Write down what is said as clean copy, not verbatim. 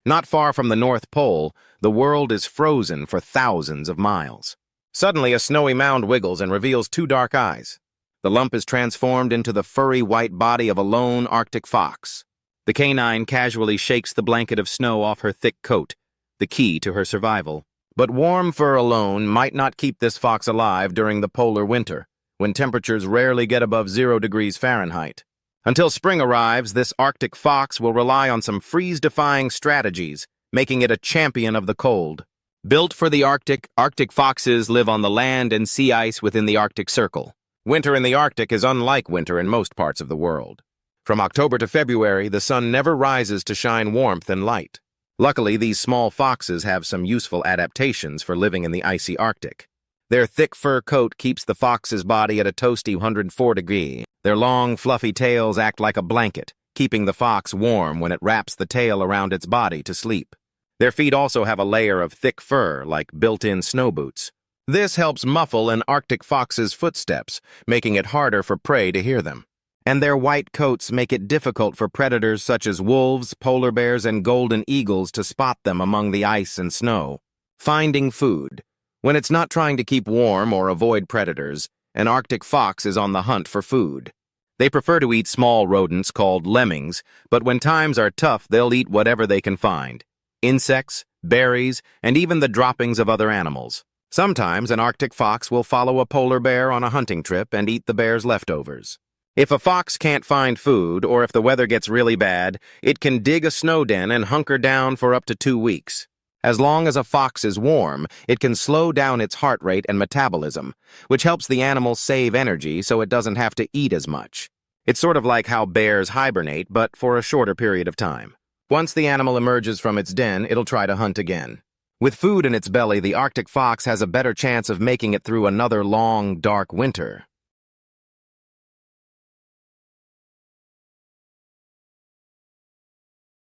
Not far from the North Pole, the world is frozen for thousands of miles. Suddenly, a snowy mound wiggles and reveals two dark eyes. The lump is transformed into the furry white body of a lone Arctic fox. The canine casually shakes the blanket of snow off her thick coat, the key to her survival. But warm fur alone might not keep this fox alive during the polar winter, when temperatures rarely get above 0 degrees Fahrenheit. Until spring arrives, this Arctic fox will rely on some freeze-defying strategies, making it a champion of the cold. Built for the Arctic, Arctic foxes live on the land and sea ice within the Arctic Circle. Winter in the Arctic is unlike winter in most parts of the world. From October to February, the sun never rises to shine warmth and light. Luckily, these small foxes have some useful adaptations for living in the icy Arctic. Their thick fur coat keeps the fox's body at a toasty 104 degrees. Their long, fluffy tails act like a blanket, keeping the fox warm when it wraps the tail around its body to sleep. Their feet also have a layer of thick fur, like built-in snow boots. This helps muffle an Arctic fox's footsteps, making it harder for prey to hear them. And their white coats make it difficult for predators such as wolves, polar bears, and golden eagles to spot them among the ice and snow. Finding food. When it's not trying to keep warm or avoid predators, an Arctic fox is on the hunt for food. They prefer to eat small rodents called lemmings, but when times are tough, they'll eat whatever they can find. Insects, berries, and even the droppings of other animals. Sometimes an Arctic fox will follow a polar bear on a hunting trip and eat the bear's leftovers. If a fox can't find food, or if the weather gets really bad, it can dig a snow den and hunker down for up to 2 weeks. As long as a fox is warm, it can slow down its heart rate and metabolism, which helps the animal save energy so it doesn't have to eat as much. It's sort of like how bears hibernate, but for a shorter period of time. Once the animal emerges from its den, it'll try to hunt again. With food in its belly, the Arctic fox has a better chance of making it through another long, dark winter.